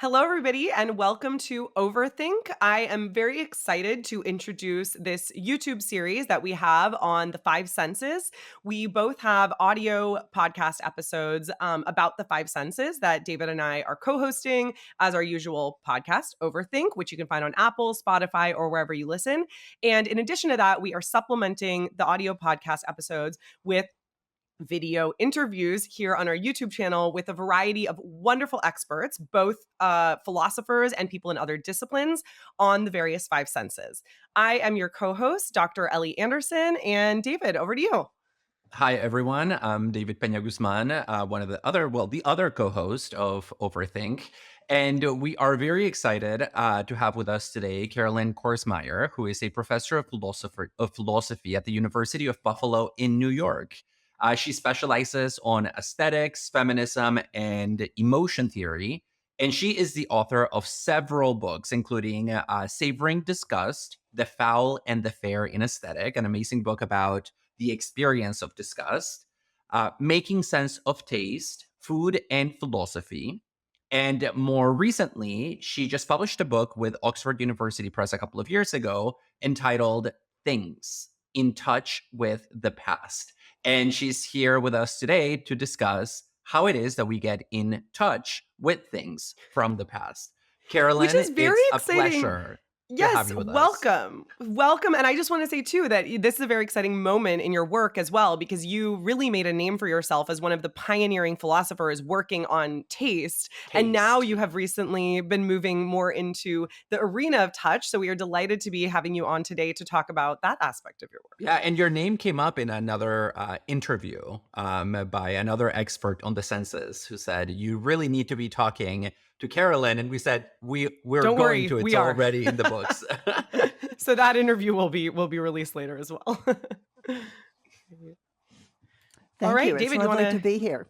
Hello, everybody, and welcome to Overthink. I am very excited to introduce this YouTube series that we have on the five senses. We both have audio podcast episodes about the five senses that David and I are co hosting as our usual podcast, Overthink, which you can find on Apple, Spotify, or wherever you listen. And in addition to that, we are supplementing the audio podcast episodes with video interviews here on our YouTube channel with a variety of wonderful experts, both philosophers and people in other disciplines, on the various five senses. I am your co host, Dr. Ellie Anderson. And David, over to you. Hi, everyone. I'm David Peña-Guzmán, one of the other co-host of Overthink. And we are very excited to have with us today Carolyn Korsmeyer, who is a professor of philosophy at the University of Buffalo in New York. She specializes on aesthetics, feminism, and emotion theory. And she is the author of several books, including Savoring Disgust, The Foul and the Fair in Aesthetic, an amazing book about the experience of disgust, making sense of taste, food, and philosophy. And more recently, she just published a book with Oxford University Press a couple of years ago entitled Things in Touch with the Past. And she's here with us today to discuss how it is that we get in touch with things from the past. Which Carolyn, is very it's a exciting. pleasure to have Yes, you with us. welcome. Welcome. And I just want to say, too, that this is a very exciting moment in your work as well, because you really made a name for yourself as one of the pioneering philosophers working on taste. And now Taste. you have recently been moving more into the arena of touch. So we are delighted to be having you on today to talk about that aspect of your work. Yeah, and your name came up in another interview by another expert on the senses who said you really need to be talking to Carolyn, and we said we're Don't going worry, to. It's we are. already in the books. So that interview will be released later as well. All Thank right, you. It's David, you want lovely to to? be here.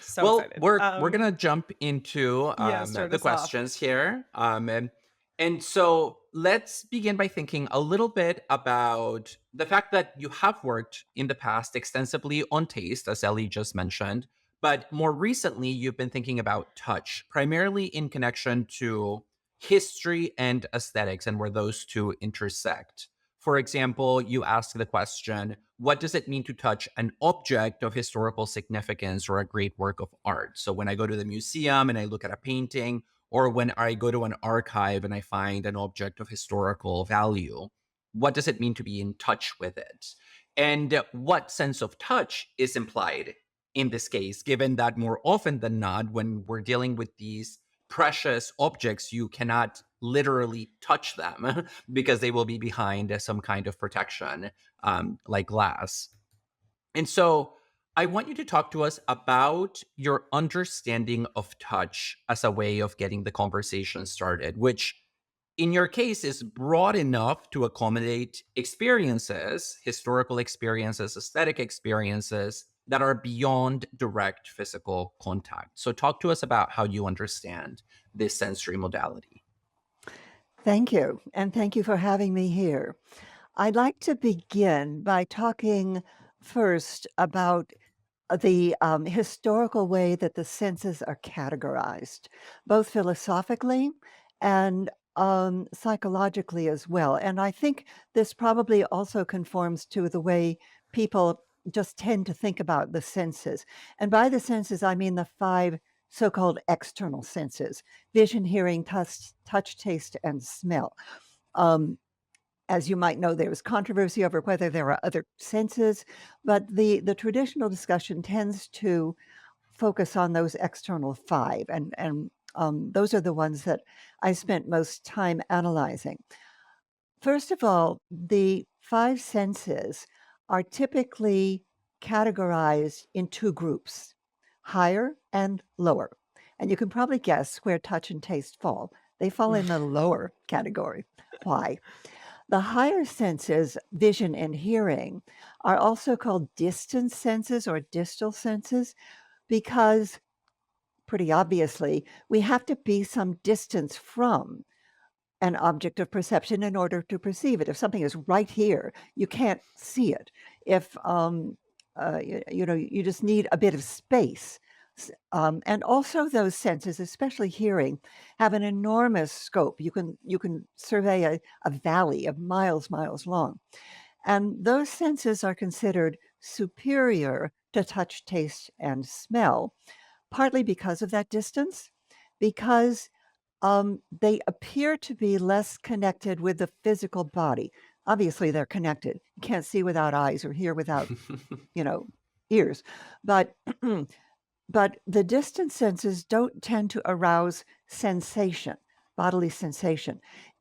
So Well, excited. we're gonna jump into Yeah, start the us off. questions here, and so let's begin by thinking a little bit about the fact that you have worked in the past extensively on taste, as Ellie just mentioned, but more recently you've been thinking about touch, primarily in connection to history and aesthetics, and where those two intersect. For example, you ask the question, what does it mean to touch an object of historical significance or a great work of art? So when I go to the museum and I look at a painting, or when I go to an archive and I find an object of historical value, what does it mean to be in touch with it? And what sense of touch is implied in this case, given that more often than not, when we're dealing with these precious objects, you cannot literally touch them because they will be behind some kind of protection, like glass. And so I want you to talk to us about your understanding of touch as a way of getting the conversation started, which in your case is broad enough to accommodate experiences, historical experiences, aesthetic experiences that are beyond direct physical contact. So talk to us about how you understand this sensory modality. Thank you. And thank you for having me here. I'd like to begin by talking first about the historical way that the senses are categorized, both philosophically and psychologically as well. And I think this probably also conforms to the way people just tend to think about the senses. And by the senses, I mean the five so-called external senses: vision, hearing, touch, taste, and smell. Um, as you might know, there was controversy over whether there are other senses, but the traditional discussion tends to focus on those external five, and those are the ones that I spent most time analyzing. First of all, the five senses are typically categorized in two groups: higher and lower. And you can probably guess where touch and taste fall. They fall in the lower category. Why? The higher senses, vision and hearing, are also called distance senses or distal senses because, pretty obviously, we have to be some distance from an object of perception in order to perceive it. If something is right here, you can't see it. If you know, you just need a bit of space And also those senses, especially hearing, have an enormous scope. You can survey a valley of miles long. And those senses are considered superior to touch, taste, and smell, partly because of that distance, because they appear to be less connected with the physical body. Obviously, they're connected. You can't see without eyes or hear without, you know, ears. But but the distant senses don't tend to arouse sensation, bodily sensation.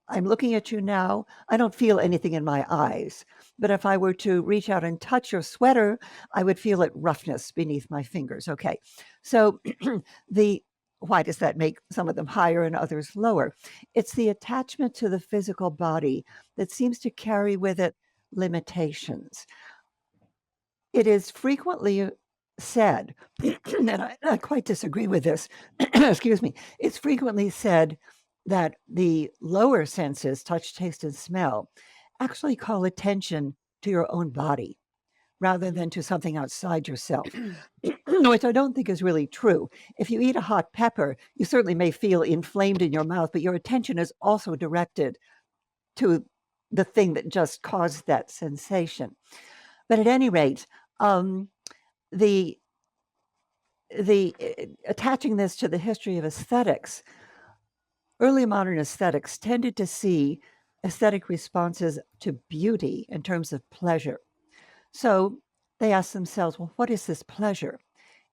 I'm looking at you now. I don't feel anything in my eyes. But if I were to reach out and touch your sweater, I would feel it roughness beneath my fingers. Okay. So the why does that make some of them higher and others lower? It's the attachment to the physical body that seems to carry with it limitations. It is frequently said, and I quite disagree with this, excuse me, it's frequently said that the lower senses, touch, taste, and smell, actually call attention to your own body rather than to something outside yourself, which I don't think is really true. If you eat a hot pepper, you certainly may feel inflamed in your mouth, but your attention is also directed to the thing that just caused that sensation. But at any rate, um, the attaching this to the history of aesthetics, early modern aesthetics tended to see aesthetic responses to beauty in terms of pleasure. So they asked themselves, well, what is this pleasure?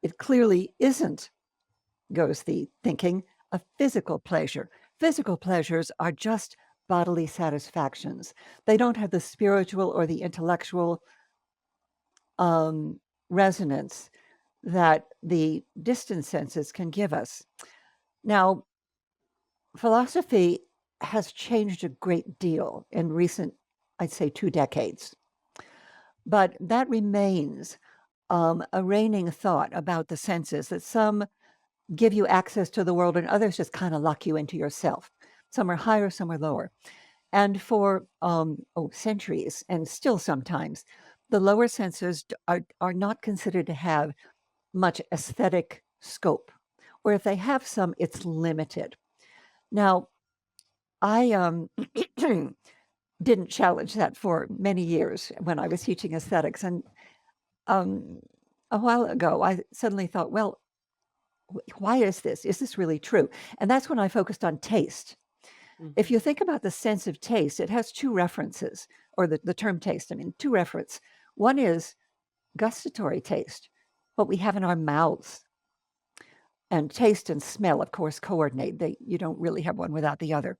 It clearly isn't, goes the thinking, a physical pleasure. Physical pleasures are just bodily satisfactions. They don't have the spiritual or the intellectual resonance that the distant senses can give us. Now, philosophy has changed a great deal in recent, I'd say, 2 decades, but that remains a reigning thought about the senses, that some give you access to the world and others just kind of lock you into yourself. Some are higher, some are lower. And for centuries, and still sometimes, the lower senses are not considered to have much aesthetic scope, or if they have some, it's limited. Now, I didn't challenge that for many years when I was teaching aesthetics, and a while ago, I suddenly thought, well, why is this? Is this really true? And that's when I focused on taste. If you think about the sense of taste, it has two references, or the term taste, I mean, two references. One is gustatory taste, what we have in our mouths. And taste and smell, of course, coordinate. You don't really have one without the other.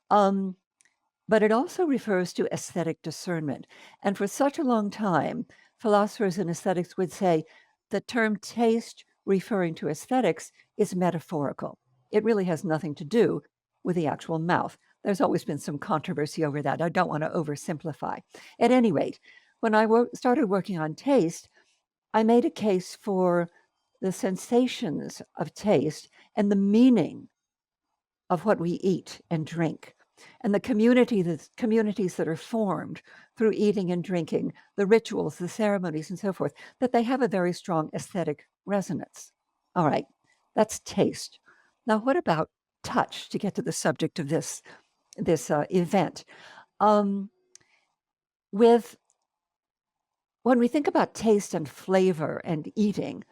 But it also refers to aesthetic discernment. And for such a long time, philosophers in aesthetics would say the term taste referring to aesthetics is metaphorical. It really has nothing to do with the actual mouth. There's always been some controversy over that. I don't want to oversimplify. At any rate, when I started working on taste, I made a case for the sensations of taste and the meaning of what we eat and drink, and the communities that are formed through eating and drinking, the rituals, the ceremonies, and so forth, that they have a very strong aesthetic resonance. All right, that's taste. Now, what about touch, to get to the subject of this event? When we think about taste and flavor and eating,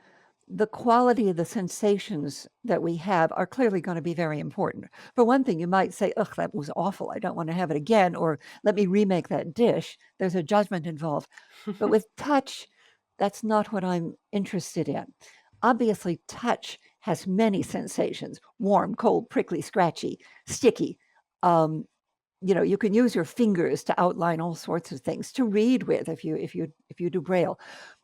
the quality of the sensations that we have are clearly going to be very important. For one thing, you might say, ugh, that was awful. I don't want to have it again, or let me remake that dish. There's a judgment involved. But with touch, that's not what I'm interested in. Obviously, touch has many sensations: warm, cold, prickly, scratchy, sticky. You can use your fingers to outline all sorts of things, to read with if you do Braille.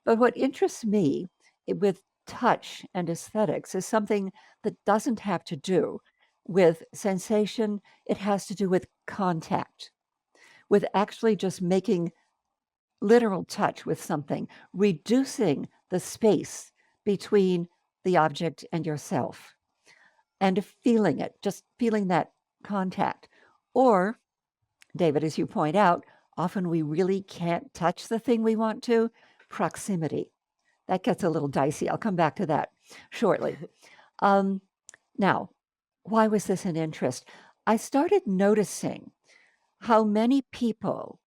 But what interests me with touch and aesthetics is something that doesn't have to do with sensation. It has to do with contact, with actually just making literal touch with something, reducing the space between the object and yourself, and feeling it, just feeling that contact. Or, David, as you point out, often we really can't touch the thing we want to. Proximity. That gets a little dicey. I'll come back to that shortly. Now, why was this an interest? I started noticing how many people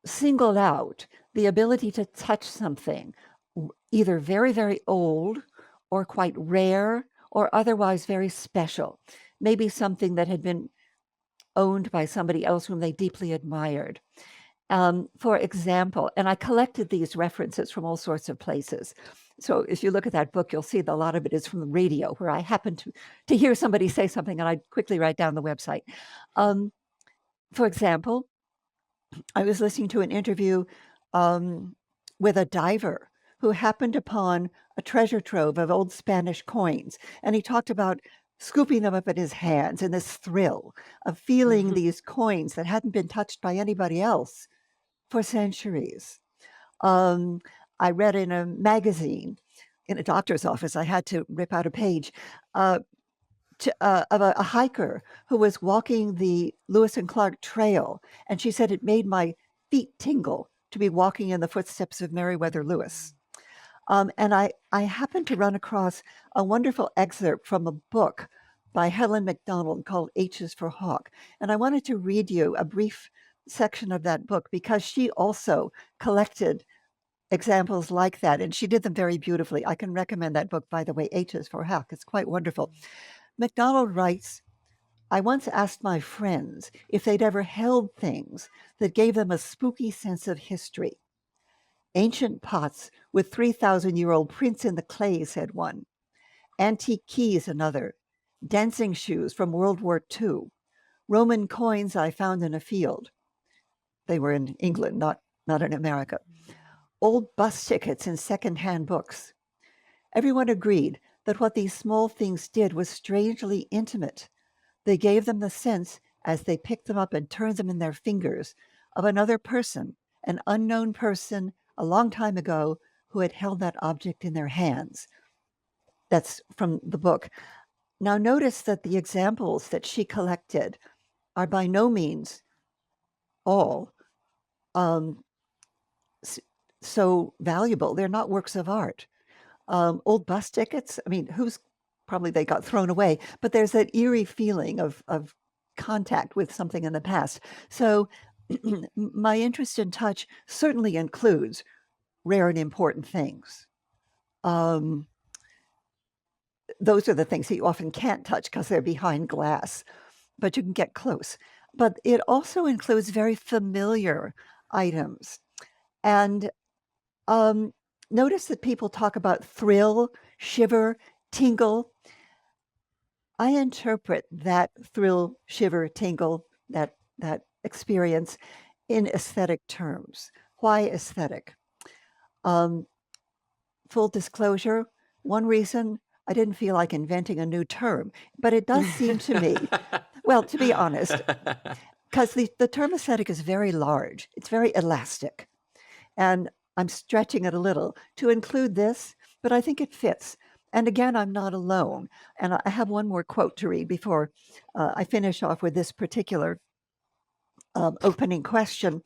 singled out the ability to touch something, either very, very old or quite rare or otherwise very special, maybe something that had been owned by somebody else whom they deeply admired. For example, and I collected these references from all sorts of places. So if you look at that book, you'll see that a lot of it is from the radio, where I happen to hear somebody say something, and I quickly write down the website. For example, I was listening to an interview with a diver who happened upon a treasure trove of old Spanish coins, and he talked about scooping them up in his hands and this thrill of feeling these coins that hadn't been touched by anybody else for centuries. I read in a magazine in a doctor's office, I had to rip out a page, of a hiker who was walking the Lewis and Clark Trail, and she said it made my feet tingle to be walking in the footsteps of Meriwether Lewis. And I happened to run across a wonderful excerpt from a book by Helen Macdonald called H is for Hawk. And I wanted to read you a brief section of that book because she also collected examples like that, and she did them very beautifully. I can recommend that book, by the way, H is for Hawk. It's quite wonderful. MacDonald writes, I once asked my friends if they'd ever held things that gave them a spooky sense of history. Ancient pots with 3,000-year-old prints in the clay, said one. Antique keys, another. Dancing shoes from World War II. Roman coins I found in a field. They were in England, not in America. Old bus tickets and second-hand books. Everyone agreed that what these small things did was strangely intimate. They gave them the sense, as they picked them up and turned them in their fingers, of another person, an unknown person a long time ago who had held that object in their hands. That's from the book. Now notice that the examples that she collected are by no means all so valuable. They're not works of art. Old bus tickets, I mean, probably they got thrown away, but there's that eerie feeling of contact with something in the past. So my interest in touch certainly includes rare and important things. Those are the things that you often can't touch because they're behind glass, but you can get close. But it also includes very familiar items. And notice that people talk about thrill, shiver, tingle. I interpret that thrill, shiver, tingle, that experience in aesthetic terms. Why aesthetic? Full disclosure, one reason I didn't feel like inventing a new term, but it does seem to me, well, to be honest, because the term aesthetic is very large. It's very elastic. And I'm stretching it a little to include this, but I think it fits. And again, I'm not alone. And I have one more quote to read before I finish off with this particular opening question.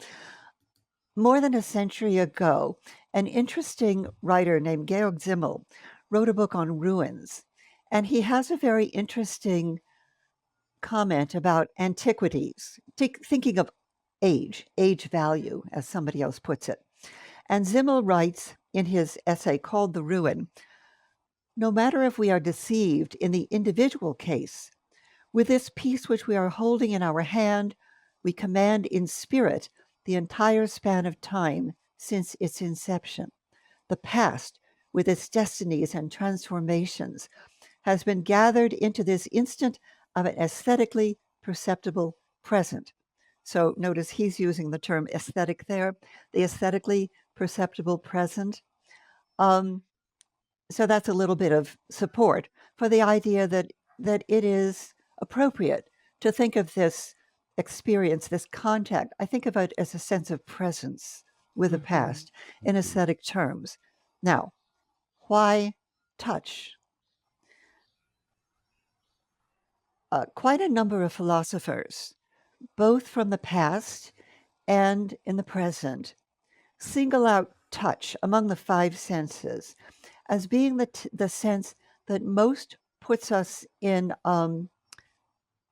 More than a century ago, an interesting writer named Georg Simmel wrote a book on ruins. And he has a very interesting comment about antiquities, thinking of age value, as somebody else puts it. And Simmel writes in his essay called The Ruin, no matter if we are deceived in the individual case, with this piece which we are holding in our hand, we command in spirit the entire span of time since its inception. The past, with its destinies and transformations, has been gathered into this instant of an aesthetically perceptible present. So notice he's using the term aesthetic there, the aesthetically perceptible present. So that's a little bit of support for the idea that it is appropriate to think of this experience, this contact. I think of it as a sense of presence with the past in aesthetic terms. Now, why touch? Quite a number of philosophers, both from the past and in the present, single out touch among the five senses as being the sense that most puts us in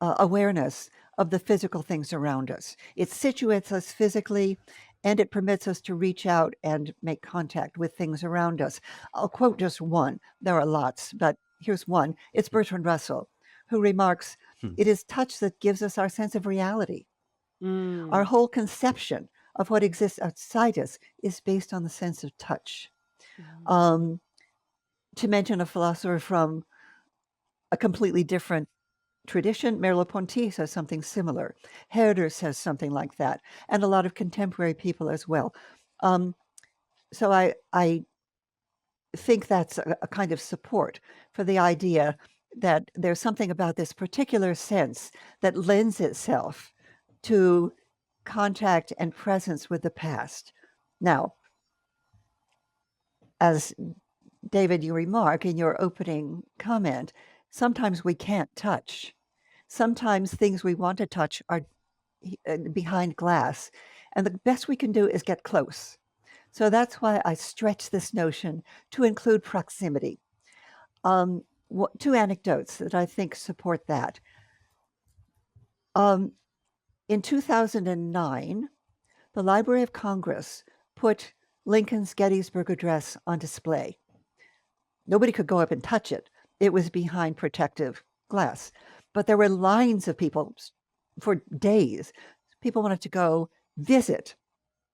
awareness of the physical things around us. It situates us physically, and it permits us to reach out and make contact with things around us. I'll quote just one. There are lots, but here's one. It's Bertrand Russell, who remarks, Hmm. "It is touch that gives us our sense of reality. Our Mm. whole conception of what exists outside us is based on the sense of touch." Mm. Um, to mention a philosopher from a completely different tradition, Merleau-Ponty says something similar. Herder says something like that, and a lot of contemporary people as well. So I think that's a kind of support for the idea that there's something about this particular sense that lends itself to contact and presence with the past. Now, as David, you remark in your opening comment, sometimes we can't touch. Sometimes things we want to touch are behind glass, and the best we can do is get close. So that's why I stretch this notion to include proximity. Two anecdotes that I think support that. In 2009, the Library of Congress put Lincoln's Gettysburg Address on display. Nobody could go up and touch it. It was behind protective glass. But there were lines of people for days. People wanted to go visit.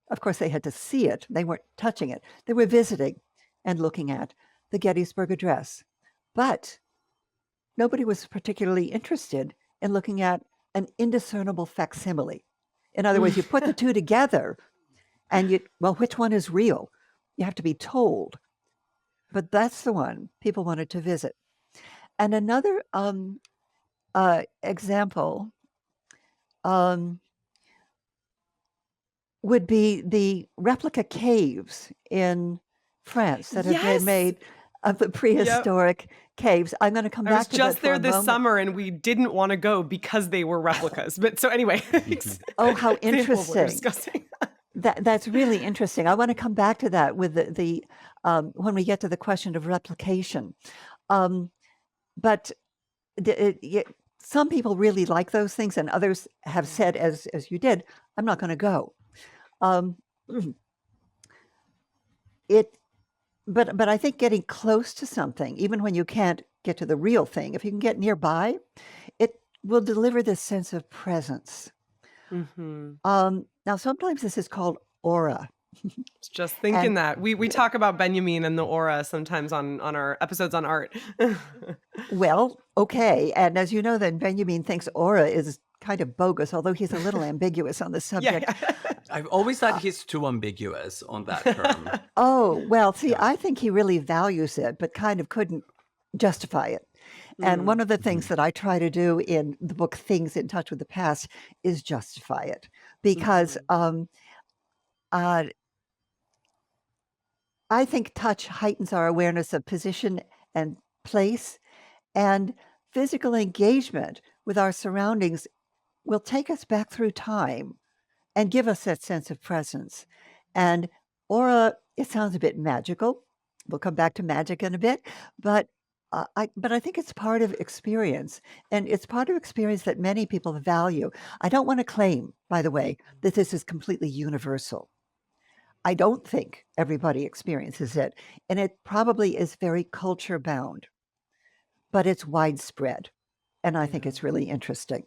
Of course, they had to see it. They weren't touching it. They were visiting and looking at the Gettysburg Address. But nobody was particularly interested in looking at an indiscernible facsimile. In other words, you put the two together and which one is real? You have to be told. But that's the one people wanted to visit. And another example would be the replica caves in France that have been Yes. made of the Yep. prehistoric caves. I'm going to come I was back to that just for there a this moment. summer and we didn't want to go because they were replicas. But so anyway, Oh, how example of what we're interesting. discussing. That's really interesting. I want to come back to that with the when we get to the question of replication. But some people really like those things, and others have said, as you did, I'm not going to go. But I think getting close to something, even when you can't get to the real thing, if you can get nearby, it will deliver this sense of presence. Mm-hmm. Now, sometimes this is called aura. Was just thinking that we talk about Benjamin and the aura sometimes on our episodes on art. Well, okay, and as you know, then Benjamin thinks aura is kind of bogus, although he's a little ambiguous on the subject. Yeah. I've always thought he's too ambiguous on that term. Oh, well, see, Yeah. I think he really values it, but kind of couldn't justify it. And one of the things that I try to do in the book Things in Touch with the Past is justify it, because I think touch heightens our awareness of position and place, and physical engagement with our surroundings will take us back through time and give us that sense of presence. And aura, it sounds a bit magical. We'll come back to magic in a bit, but I think it's part of experience, and it's part of experience that many people value. I don't want to claim, by the way, that this is completely universal. I don't think everybody experiences it, and it probably is very culture bound, but it's widespread, and I think it's really interesting.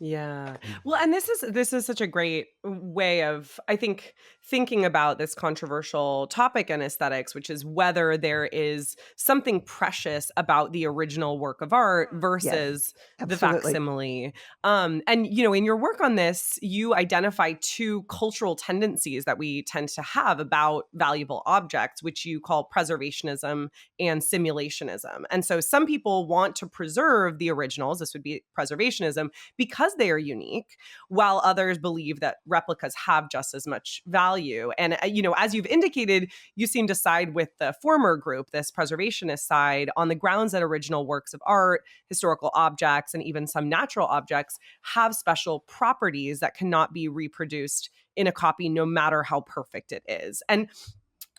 Yeah. Well, and this is such a great way of, I think, thinking about this controversial topic in aesthetics, which is whether there is something precious about the original work of art versus the Absolutely. facsimile. And in your work on this, you identify two cultural tendencies that we tend to have about valuable objects, which you call preservationism and simulationism. And so some people want to preserve the originals, this would be preservationism, because they are unique, while others believe that replicas have just as much value. And, as you've indicated, you seem to side with the former group, this preservationist side, on the grounds that original works of art, historical objects, and even some natural objects have special properties that cannot be reproduced in a copy, no matter how perfect it is. And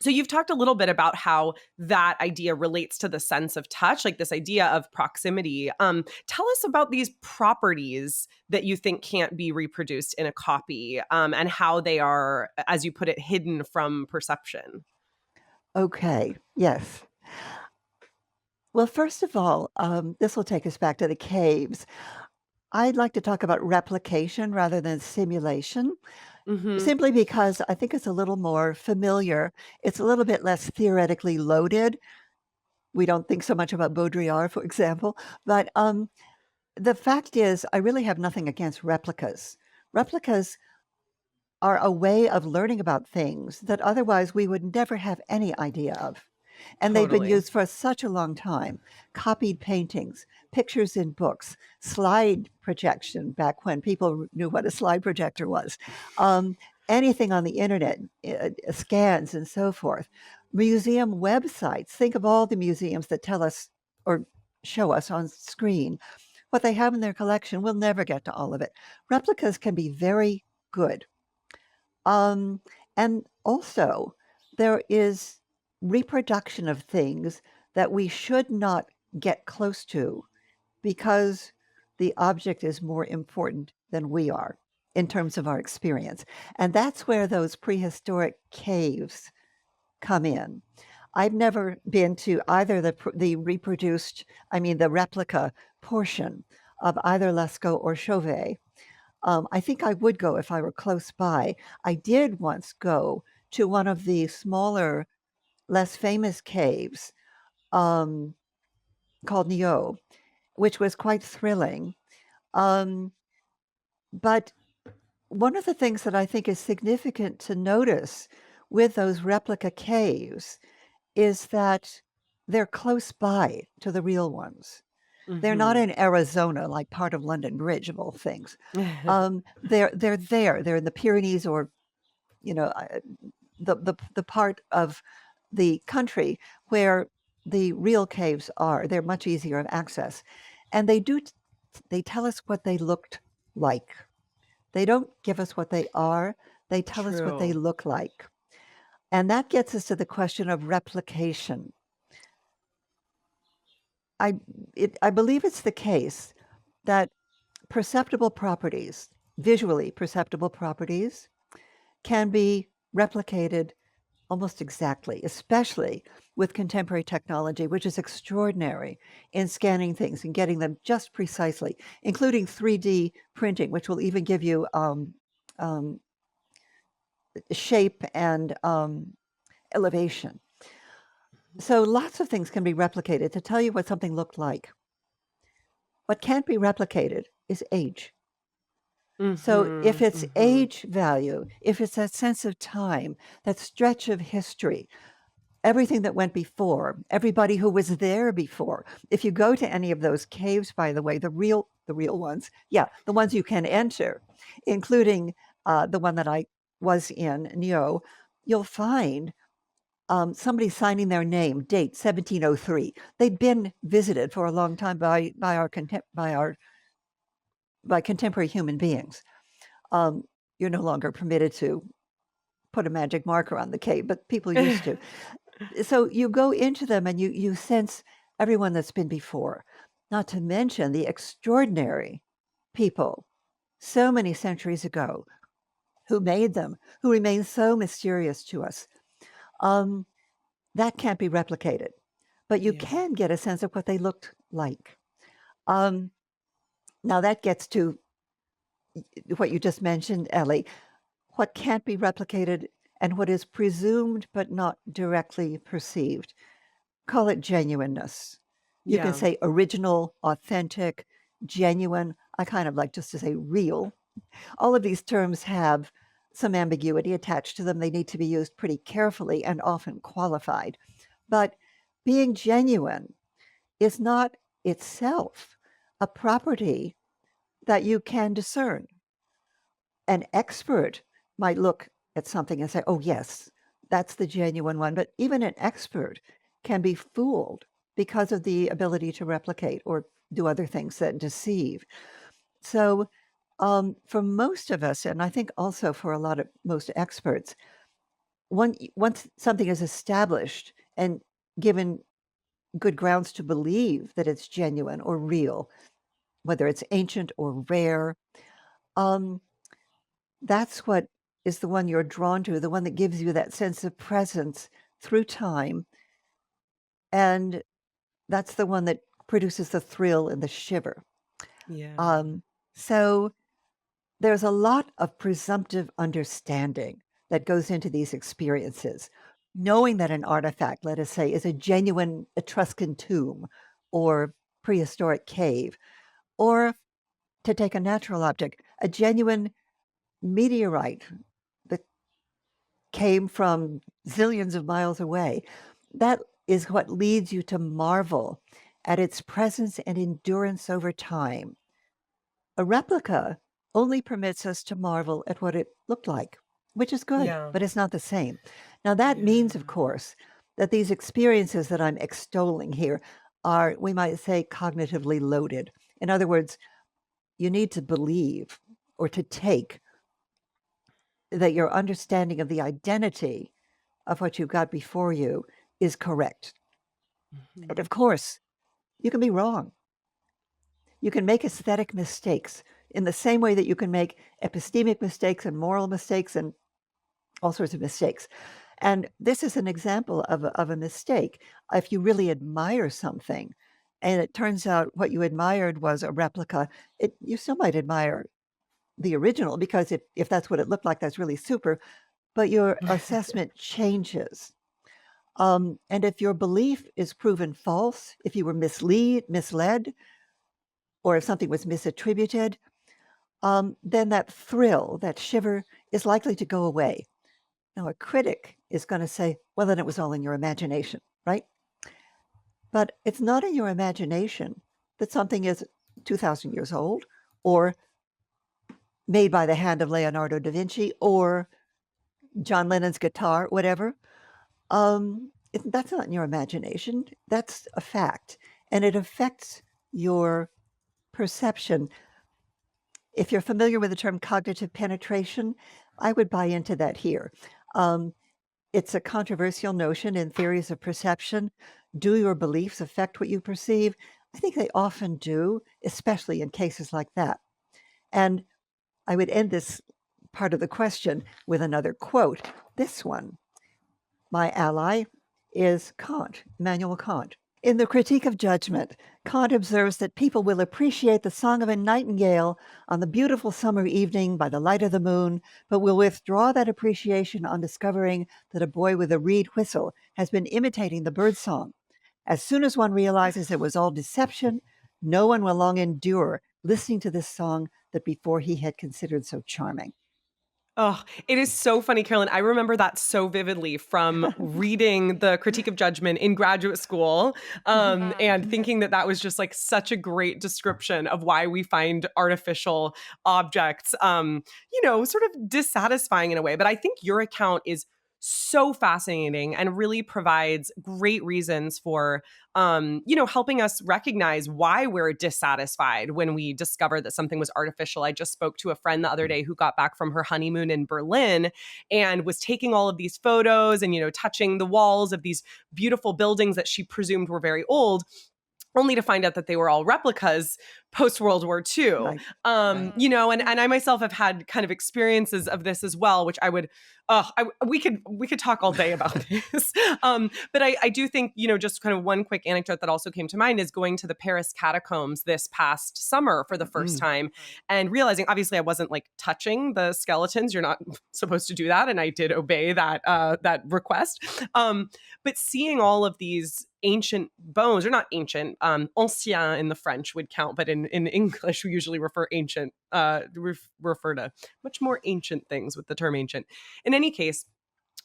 So you've talked a little bit about how that idea relates to the sense of touch, like this idea of proximity. Tell us about these properties that you think can't be reproduced in a copy, and how they are, as you put it, hidden from perception. Okay, yes. Well, first of all, this will take us back to the caves. I'd like to talk about replication rather than simulation, Hmm. simply because I think it's a little more familiar. It's a little bit less theoretically loaded. We don't think so much about Baudrillard, for example, but the fact is, I really have nothing against replicas. Replicas are a way of learning about things that otherwise we would never have any idea of. And they've been Totally. used for such a long time. Copied paintings, pictures in books, slide projection back when people knew what a slide projector was, um, anything on the internet, scans and so forth. Museum websites. Think of all the museums that tell us or show us on screen what they have in their collection. We'll never get to all of it. Replicas can be very good. Um, and also, there is reproduction of things that we should not get close to because the object is more important than we are in terms of our experience. And that's where those prehistoric caves come in. I've never been to either the reproduced, I mean, the replica portion of either Lascaux or Chauvet. I think I would go if I were close by. I did once go to one of the smaller, less famous caves um, called Nio, which was quite thrilling. Um, but one of the things that I think is significant to notice with those replica caves is that they're close by to the real ones. They're not Hmm. in Arizona, like part of London Bridge of all things. They're there. They're in the Pyrenees or you know, the part of the country where the real caves are. They're much easier of access, and they tell us what they looked like. They don't give us what they are. They tell us what they True. look like, and that gets us to the question of replication. I I believe it's the case that perceptible properties, visually perceptible properties, can be replicated almost exactly, especially with contemporary technology, which is extraordinary in scanning things and getting them just precisely, including 3D printing, which will even give you um, shape and elevation. So lots of things can be replicated to tell you what something looked like. What can't be replicated is age. So if Hmm. it's Hmm. age value, if it's that sense of time, that stretch of history, everything that went before, everybody who was there before. If you go to any of those caves, by the way, the real ones, yeah, the ones you can enter, including the one that I was in, Neo, you'll find somebody signing their name, date 1703. They'd been visited for a long time by contemporary human beings. Um, you're no longer permitted to put a magic marker on the cave, but people used to. So you go into them and you sense everyone that's been before, not to mention the extraordinary people so many centuries ago who made them, who remain so mysterious to us. Um, that can't be replicated, but you Yeah. can get a sense of what they looked like. Um, now that gets to what you just mentioned, Ellie. What can't be replicated and what is presumed but not directly perceived. Call it genuineness. You can Yeah. say original, authentic, genuine. I kind of like just to say real. All of these terms have some ambiguity attached to them. They need to be used pretty carefully and often qualified. But being genuine is not itself a property that you can discern. An expert might look at something and say, oh, yes, that's the genuine one. But even an expert can be fooled because of the ability to replicate or do other things that deceive. So, for most of us, and I think also for a lot of most experts, once something is established and given good grounds to believe that it's genuine or real, whether it's ancient or rare, um, that's what is the one you're drawn to, the one that gives you that sense of presence through time, and that's the one that produces the thrill and the shiver. Yeah. Um, so there's a lot of presumptive understanding that goes into these experiences. Knowing that an artifact, let us say, is a genuine Etruscan tomb or prehistoric cave, or to take a natural object, a genuine meteorite that came from zillions of miles away. That is what leads you to marvel at its presence and endurance over time. A replica only permits us to marvel at what it looked like, which is good, Yeah. but it's not the same. Now, that means, of Yeah. course, that these experiences that I'm extolling here are, we might say, cognitively loaded. In other words, you need to believe or to take that your understanding of the identity of what you've got before you is correct. And Mhm. of course, you can be wrong. You can make aesthetic mistakes in the same way that you can make epistemic mistakes and moral mistakes and all sorts of mistakes. And this is an example of a mistake. If you really admire something and it turns out what you admired was a replica, you still might admire the original because if that's what it looked like, that's really super, but your assessment changes. And if your belief is proven false, if you were misled, or if something was misattributed, then that thrill, that shiver, is likely to go away. Now, a critic is going to say, well, then it was all in your imagination, right? But it's not in your imagination that something is 2,000 years old or made by the hand of Leonardo da Vinci or John Lennon's guitar, whatever. That's not in your imagination. That's a fact. And it affects your perception. If you're familiar with the term cognitive penetration, I would buy into that here. Um, it's a controversial notion in theories of perception. Do your beliefs affect what you perceive? I think they often do, especially in cases like that. And I would end this part of the question with another quote. This one, my ally, is Kant, Immanuel Kant. In the Critique of Judgment, Kant observes that people will appreciate the song of a nightingale on the beautiful summer evening by the light of the moon, but will withdraw that appreciation on discovering that a boy with a reed whistle has been imitating the bird song. As soon as one realizes it was all deception, no one will long endure listening to this song that before he had considered so charming. Oh, it is so funny, Carolyn. I remember that so vividly from reading the Critique of Judgment in graduate school, and thinking that that was just like such a great description of why we find artificial objects, sort of dissatisfying in a way. But I think your account is so fascinating and really provides great reasons for helping us recognize why we're dissatisfied when we discover that something was artificial. I just spoke to a friend the other day who got back from her honeymoon in Berlin and was taking all of these photos and, touching the walls of these beautiful buildings that she presumed were very old, only to find out that they were all replicas post World War II. Right, right. And I myself have had kind of experiences of this as well, which we could talk all day about this. But I do think, just kind of one quick anecdote that also came to mind is going to the Paris catacombs this past summer for the first Mm, time and realizing, obviously, I wasn't like touching the skeletons. You're not supposed to do that, and I did obey that request. But seeing all of these ancient bones, or not ancient, ancien in the French would count, but in English we usually refer refer to much more ancient things with the term ancient. In any case,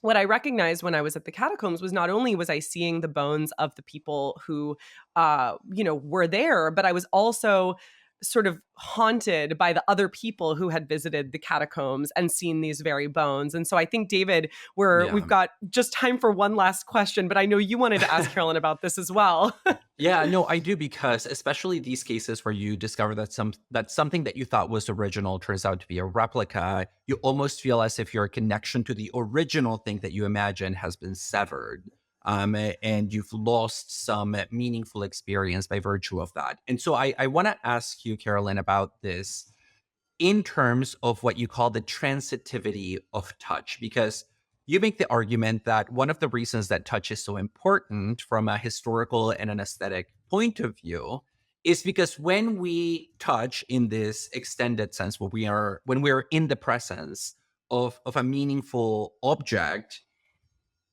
what I recognized when I was at the catacombs was not only was I seeing the bones of the people who, were there, but I was also sort of haunted by the other people who had visited the catacombs and seen these very bones. And so I think, David, we've Yeah. got just time for one last question, but I know you wanted to ask Carolyn about this as well. Yeah, no, I do, because especially these cases where you discover that something that you thought was original turns out to be a replica, you almost feel as if your connection to the original thing that you imagine has been severed. And you've lost some meaningful experience by virtue of that. And so I want to ask you, Carolyn, about this in terms of what you call the transitivity of touch, because you make the argument that one of the reasons that touch is so important from a historical and an aesthetic point of view is because when we touch in this extended sense, when we're in the presence of a meaningful object,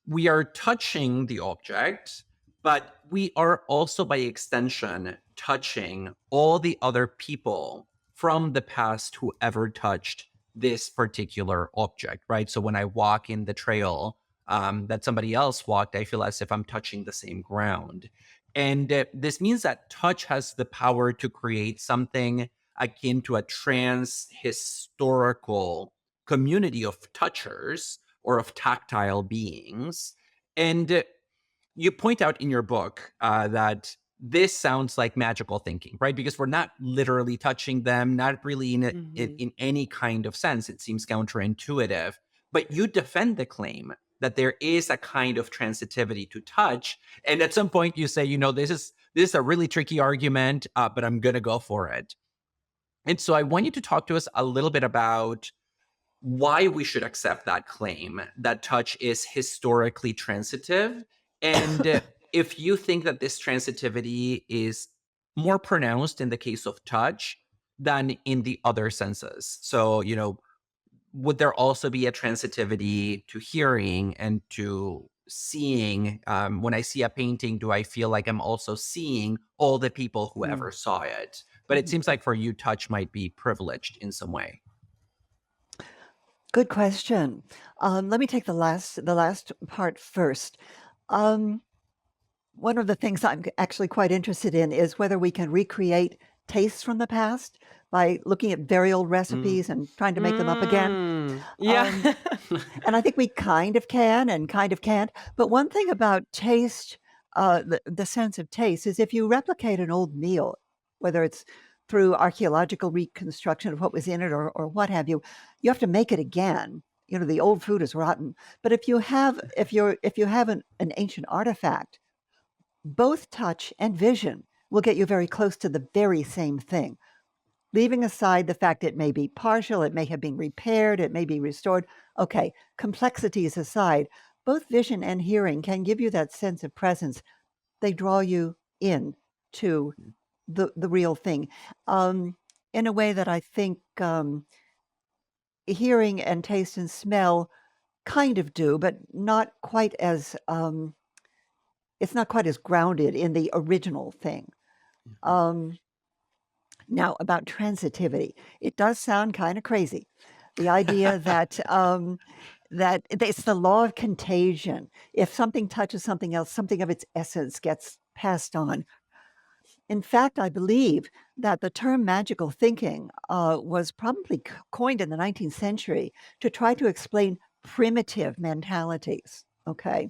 we are touching the object, but we are also by extension touching all the other people from the past who ever touched this particular object, right? So when I walk in the trail that somebody else walked, I feel as if I'm touching the same ground. And this means that touch has the power to create something akin to a trans-historical community of touchers or of tactile beings. And you point out in your book that this sounds like magical thinking, right? Because we're not literally touching them, not really in any kind of sense. It seems counterintuitive. But you defend the claim that there is a kind of transitivity to touch. And at some point you say, this is a really tricky argument, but I'm going to go for it. And so I want you to talk to us a little bit about why we should accept that claim that touch is historically transitive. And if you think that this transitivity is more pronounced in the case of touch than in the other senses. So, would there also be a transitivity to hearing and to seeing? When I see a painting, do I feel like I'm also seeing all the people who ever saw it? But it seems like for you, touch might be privileged in some way. Good question. Let me take the last part first. One of the things I'm actually quite interested in is whether we can recreate tastes from the past by looking at very old recipes and trying to make them up again. Yeah. And I think we kind of can and kind of can't. But one thing about taste, the sense of taste, is if you replicate an old meal, whether it's through archaeological reconstruction of what was in it or what have you, you have to make it again. The old food is rotten. But if you have an ancient artifact, both touch and vision will get you very close to the very same thing. Leaving aside the fact it may be partial, it may have been repaired, it may be restored. Okay, complexities aside, both vision and hearing can give you that sense of presence. They draw you in to the real thing in a way that I think hearing and taste and smell kind of do, but not quite as it's not quite as grounded in the original thing. Now, about transitivity, it does sound kind of crazy. The idea that that it's the law of contagion. If something touches something else, something of its essence gets passed on. In fact, I believe that the term magical thinking was probably coined in the 19th century to try to explain primitive mentalities. Okay,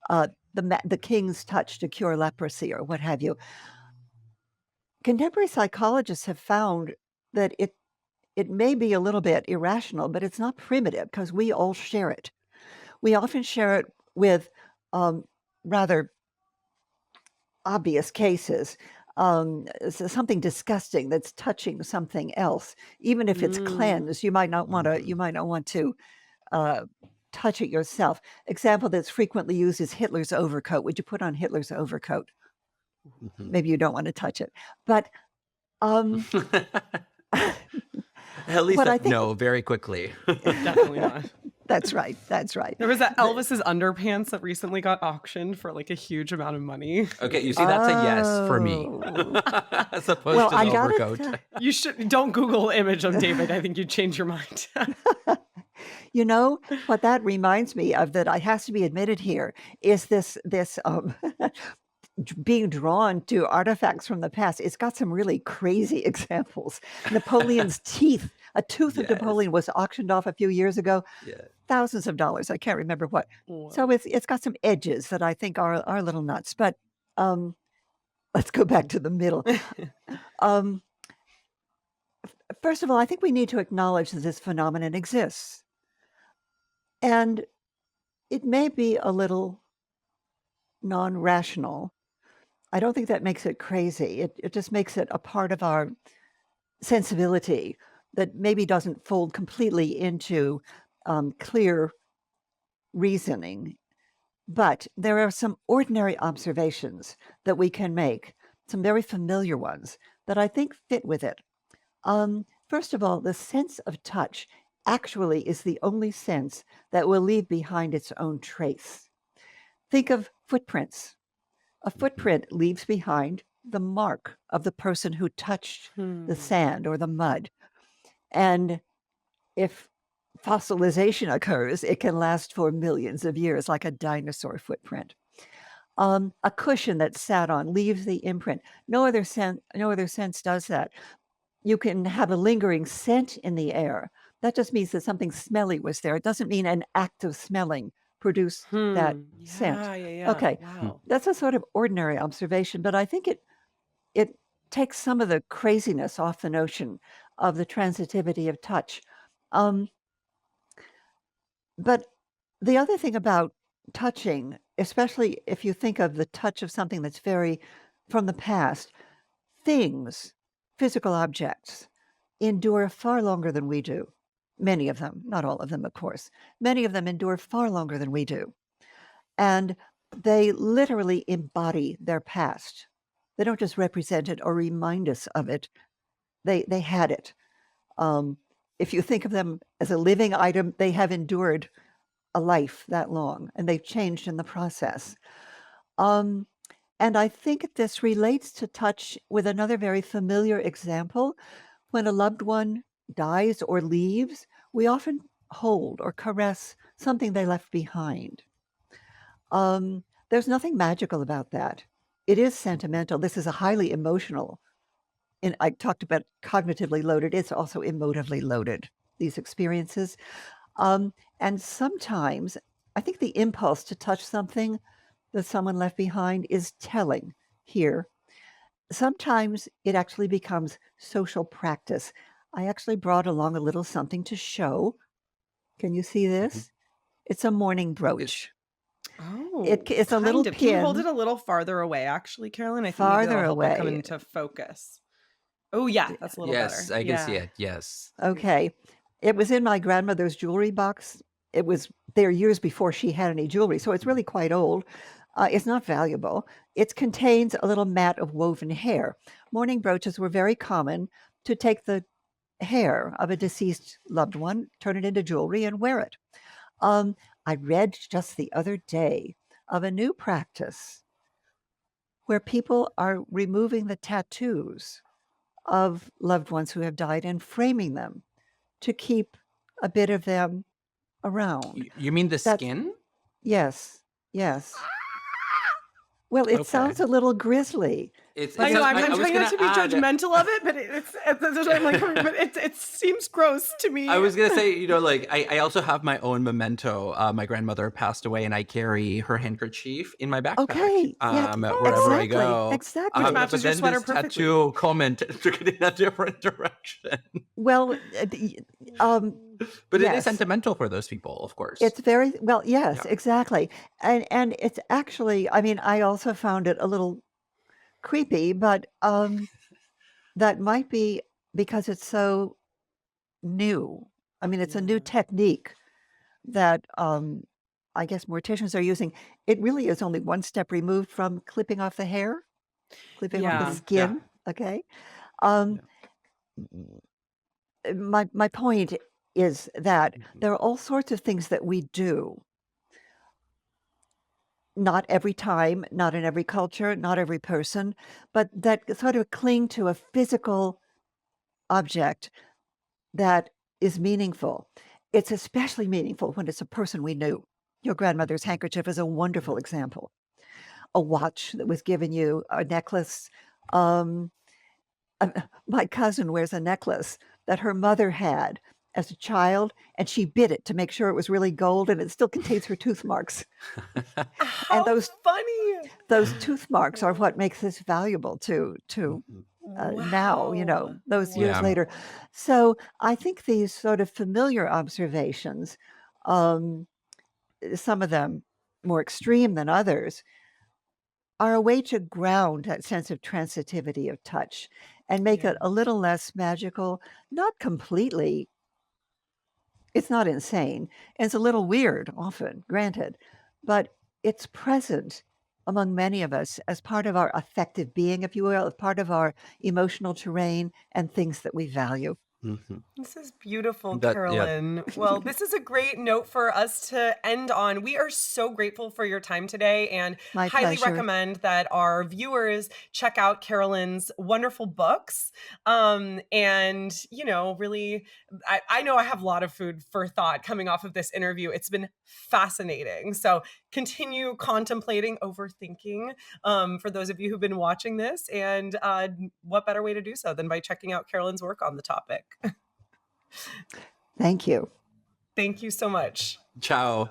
the king's touch to cure leprosy or what have you. Contemporary psychologists have found that it may be a little bit irrational, but it's not primitive because we all share it. We often share it with rather obvious cases, something disgusting that's touching something else. Even if it's cleansed, you might not want to touch it yourself. Example that's frequently used is Hitler's overcoat. Would you put on Hitler's overcoat? Maybe you don't want to touch it, but Ellie said no very quickly. Definitely not. That's right. That's right. There was that Elvis's underpants that recently got auctioned for like a huge amount of money. Okay, you see, that's a yes for me, as opposed to the overcoat. You don't Google image of David. I think you'd change your mind. You know what that reminds me of, that I has to be admitted here, is this being drawn to artifacts from the past. It's got some really crazy examples. Napoleon's teeth, a tooth of Yes. Napoleon was auctioned off a few years ago, Yeah. thousands of dollars. I can't remember what. So Whoa. it's got some edges that I think are a little nuts. But um, let's go back to the middle. Um, First of all, I think we need to acknowledge that this phenomenon exists. And it may be a little non-rational. I don't think that makes it crazy. It just makes it a part of our sensibility that maybe doesn't fold completely into clear reasoning. But there are some ordinary observations that we can make, some very familiar ones that I think fit with it. First of all, the sense of touch actually is the only sense that will leave behind its own trace. Think of footprints. A footprint leaves behind the mark of the person who touched the Hmm. sand or the mud. And if fossilization occurs, it can last for millions of years, like a dinosaur footprint. A cushion that's sat on leaves the imprint. No other sense does that. You can have a lingering scent in the air. That just means that something smelly was there. It doesn't mean an act of smelling produced that scent. Yeah, yeah, yeah. Okay, Wow. that's a sort of ordinary observation, but I think it takes some of the craziness off the notion of the transitivity of touch. Um, but the other thing about touching, especially if you think of the touch of something that's very from the past, things, physical objects, endure far longer than we do. Many of them, not all of them, of course. Many of them endure far longer than we do. And they literally embody their past. They don't just represent it or remind us of it. They had it. Um, if you think of them as a living item, they have endured a life that long, and they've changed in the process. Um, and I think this relates to touch with another very familiar example. When a loved one dies or leaves, we often hold or caress something they left behind. There's nothing magical about that. It is sentimental. This is a highly emotional, and I talked about cognitively loaded. It's also emotively loaded, these experiences. And sometimes I think the impulse to touch something that someone left behind is telling here. Sometimes it actually becomes social practice. I actually brought along a little something to show. Can you see Mhm. this? It's a mourning It, brooch. Oh, It's a little kind of. Can you hold it pin a little farther away, actually, Carolyn? I think maybe farther that'll help it come away. into focus. Oh, yeah, that's a little yes, better. I can see Yeah. it. Yes. Okay. It was in my grandmother's jewelry box. It was there years before she had any jewelry, so it's really quite old. It's not valuable. It contains a little mat of woven hair. Mourning brooches were very common to take the hair of a deceased loved one, turn it into jewelry, and wear it. Um, I read just the other day of a new practice where people are removing the tattoos of loved ones who have died and framing them to keep a bit of them around. You mean the That's skin? yes, yes. Well, it Okay. sounds a little grisly, It's but I it know. sounds. I'm I was trying not gonna to be add. judgmental of it, but that's why I'm like, but it seems gross to I me. was gonna say, like I also have my own memento. My grandmother passed away, and I carry her handkerchief in my backpack okay, yeah, wherever I exactly, go. Which exactly. But matches your then sweater this perfectly. tattoo comment took it in a different direction. Well, But it is yes, sentimental for those people, of course. it's very well, Yeah. yes, exactly, and it's actually, I mean, I also found it a little creepy, but that might be because it's so new. I mean, it's a new Yeah. technique that I guess morticians are using. It really is only one step removed from clipping off the hair, clipping off the Yeah. Yeah. skin. Okay. Um, Yeah. my point is that Mhm. there are all sorts of things that we do. Not every time, not in every culture, not every person, but that sort of cling to a physical object that is meaningful. It's especially meaningful when it's a person we knew. Your grandmother's Mhm. handkerchief is a Yeah. wonderful example. a watch that was given you, a necklace. Um, my cousin wears a necklace that her mother had as a child, and she bit it to make sure it was really gold, and it still contains her tooth marks. And How those funny. tooth marks are what makes this valuable to Mhm. now, Wow. those years Yeah. later. So I think these sort of familiar observations, um, some of them more extreme than others, are a way to ground that sense of transitivity of touch and make Yeah. it a little less magical, not completely. It's not insane. It's a little weird often, granted, but it's present among many of us as part of our affective being, if you will, as part of our emotional terrain and things that we value. Mhm. This is beautiful, Yeah. Carolyn. Well, this is a great note for us to end on. We are so grateful for your time today and My highly pleasure. recommend that our viewers check out Carolyn's wonderful books. And, really, I know I have a lot of food for thought coming off of this interview. It's been fascinating. So continue contemplating, overthinking for those of you who've been watching this. And what better way to do so than by checking out Carolyn's work on the topic? Thank you. Thank you so much. Ciao.